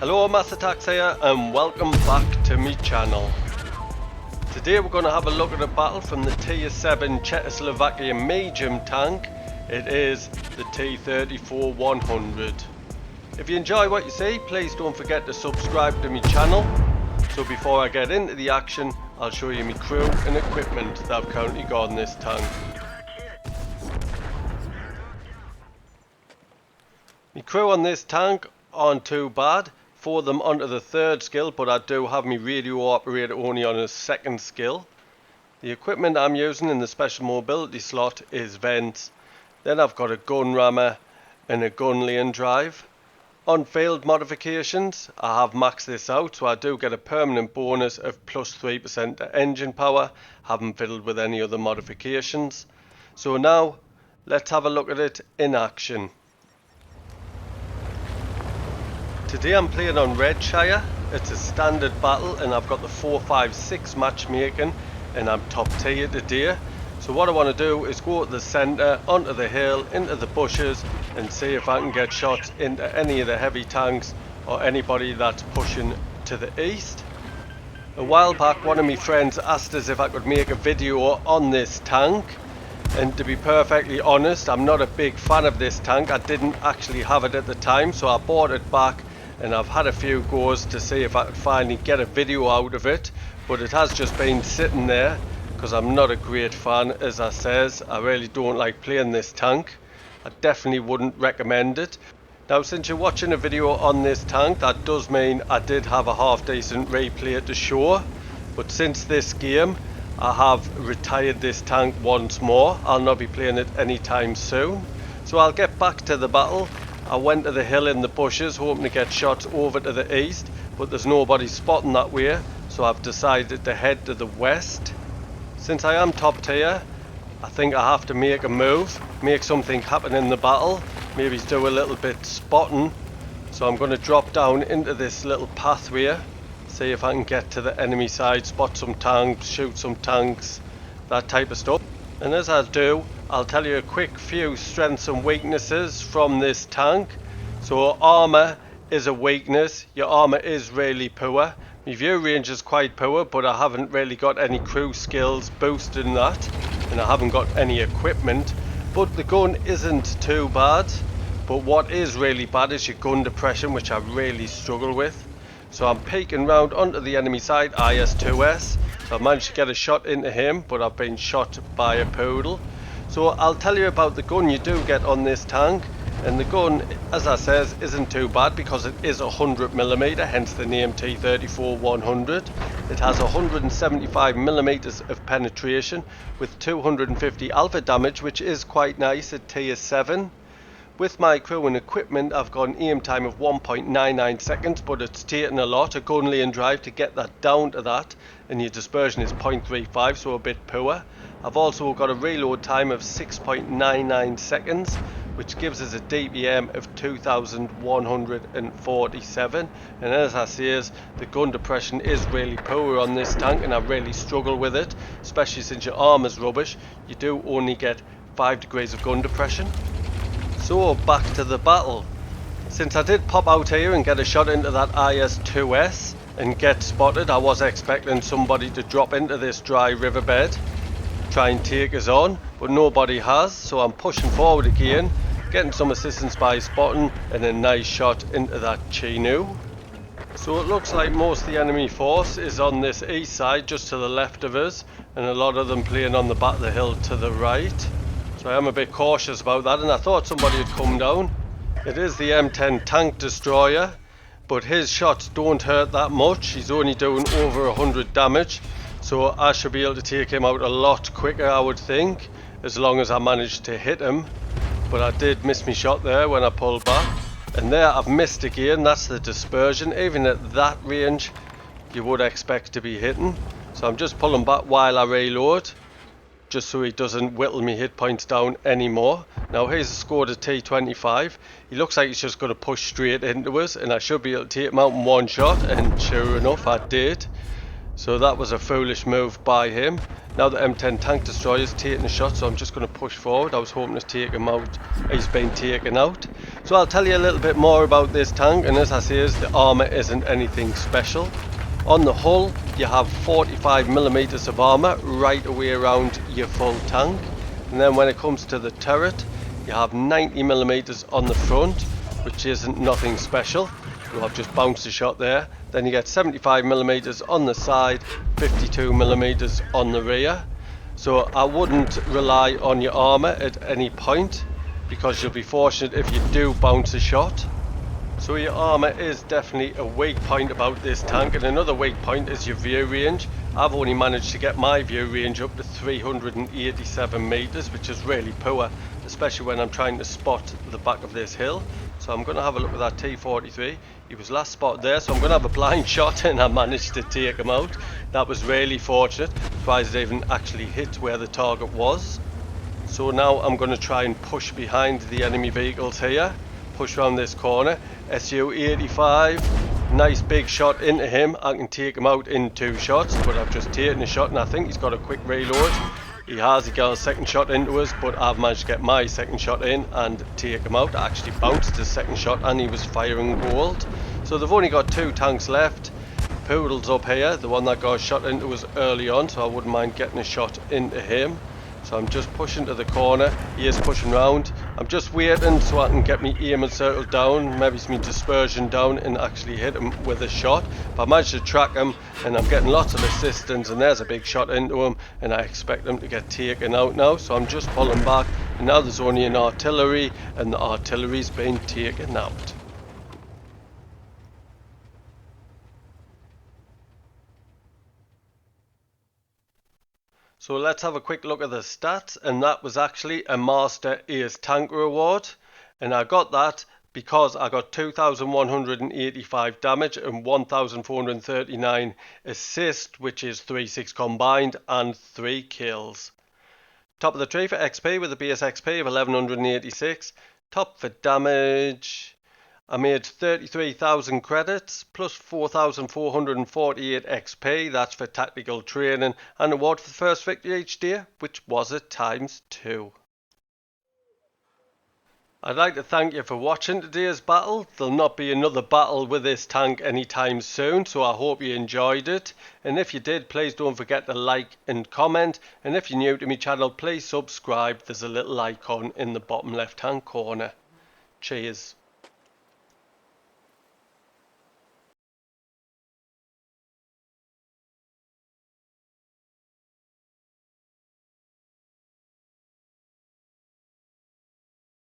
Hello, Master Tax here and welcome back to my channel. Today we're going to have a look at a battle from the Tier-7 Czechoslovakian medium tank. It is the T-34 100. If you enjoy what you see, please don't forget to subscribe to my channel. So before I get into the action, I'll show you my crew and equipment that I've currently got in this tank. My crew on this tank aren't too bad. 4 of them onto the 3rd skill, but I do have my radio operator only on a 2nd skill. The equipment I'm using in the special mobility slot is vents. Then I've got a gun rammer and a gun lane drive. On field modifications, I have maxed this out, so I do get a permanent bonus of plus 3% to engine power. Haven't fiddled with any other modifications. So now, let's have a look at it in action. Today I'm playing on Redshire. It's a standard battle and I've got the 4-5-6 matchmaking and I'm top tier today. So what I want to do is go to the centre, onto the hill, into the bushes and see if I can get shots into any of the heavy tanks or anybody that's pushing to the east. A while back one of my friends asked us if I could make a video on this tank, and to be perfectly honest, I'm not a big fan of this tank. I didn't actually have it at the time, so I bought it back and I've had a few goes to see if I could finally get a video out of it, but it has just been sitting there because I'm not a great fan. As I says, I really don't like playing this tank. I definitely wouldn't recommend it. Now since you're watching a video on this tank, that does mean I did have a half decent replay to show, but since this game I have retired this tank once more. I'll not be playing it anytime soon. So I'll get back to the battle. I went to the hill in the bushes hoping to get shots over to the east, but there's nobody spotting that way, so I've decided to head to the west. Since I am top tier, I think I have to make a move, make something happen in the battle, maybe do a little bit spotting. So I'm going to drop down into this little pathway, see if I can get to the enemy side, spot some tanks, shoot some tanks, that type of stuff. And as I do, I'll tell you a quick few strengths and weaknesses from this tank. So armour is a weakness. Your armour is really poor. My view range is quite poor, but I haven't really got any crew skills boosting that, and I haven't got any equipment. But the gun isn't too bad, but what is really bad is your gun depression, which I really struggle with. So I'm peeking round onto the enemy side, IS-2S. So I managed to get a shot into him, but I've been shot by a poodle. So I'll tell you about the gun you do get on this tank. And the gun, as I says, isn't too bad because it is 100mm, hence the name T-34 100. It has 175mm of penetration with 250 alpha damage, which is quite nice at Tier 7. With my crew and equipment, I've got an aim time of 1.99 seconds, but it's taking a lot, a gun lane drive to get that down to that, and your dispersion is 0.35, so a bit poor. I've also got a reload time of 6.99 seconds, which gives us a DPM of 2147, and as I say, the gun depression is really poor on this tank, and I really struggle with it, especially since your armor's rubbish. You do only get 5 degrees of gun depression. So back to the battle. Since I did pop out here and get a shot into that IS-2S and get spotted, I was expecting somebody to drop into this dry riverbed, try and take us on, but nobody has, so I'm pushing forward again, getting some assistance by spotting and a nice shot into that Chinook. So it looks like most of the enemy force is on this east side just to the left of us, and a lot of them playing on the back of the hill to the right. So I am a bit cautious about that, and I thought somebody had come down. It is the M10 tank destroyer, but his shots don't hurt that much. He's only doing over 100 damage, so I should be able to take him out a lot quicker, I would think, as long as I manage to hit him. But I did miss my shot there when I pulled back, and there I've missed again. That's the dispersion. Even at that range you would expect to be hitting, so I'm just pulling back while I reload, just so he doesn't whittle me hit points down anymore. Now here's a Skoda T-25. He looks like he's just going to push straight into us, and I should be able to take him out in one shot, and sure enough I did. So that was a foolish move by him. Now the M10 tank destroyer is taking a shot, so I'm just going to push forward. I was hoping to take him out. He's been taken out. So I'll tell you a little bit more about this tank, and as I say, the armour isn't anything special. On the hull you have 45mm of armour right away around your full tank, and then when it comes to the turret you have 90mm on the front, which isn't nothing special. Well, I've just bounced a shot there. Then you get 75mm on the side, 52mm on the rear. So I wouldn't rely on your armour at any point, because you'll be fortunate if you do bounce a shot. So your armour is definitely a weak point about this tank, and another weak point is your view range. I've only managed to get my view range up to 387 metres, which is really poor, especially when I'm trying to spot the back of this hill. So I'm going to have a look at that T-34. He was last spotted there, so I'm going to have a blind shot, and I managed to take him out. That was really fortunate. Surprised it even actually hit where the target was. So now I'm going to try and push behind the enemy vehicles here. Push around this corner. Su-85, nice big shot into him. I can take him out in 2 shots, but I've just taken a shot, and I think he's got a quick reload. He got a second shot into us, but I've managed to get my second shot in and take him out. I actually bounced his second shot and he was firing gold. So they've only got 2 tanks left. Poodle's up here, the one that got shot into us early on, so I wouldn't mind getting a shot into him. So I'm just pushing to the corner. He is pushing round. I'm just waiting so I can get me aim and circle down, maybe some dispersion down, and actually hit him with a shot. But I managed to track him, and I'm getting lots of assistance, and there's a big shot into him, and I expect him to get taken out now. So I'm just pulling back, and now there's only an artillery, and the artillery's been taken out. So let's have a quick look at the stats, and that was actually a Master Ace Tanker Award, and I got that because I got 2,185 damage and 1,439 assist, which is 3-6 combined, and 3 kills. Top of the tree for XP with a base XP of 1,186. Top for damage, I made 33,000 credits plus 4,448 XP, that's for tactical training, and award for the first victory each day, which was at ×2. I'd like to thank you for watching today's battle. There'll not be another battle with this tank anytime soon, so I hope you enjoyed it. And if you did, please don't forget to like and comment. And if you're new to my channel, please subscribe. There's a little icon in the bottom left hand corner. Cheers.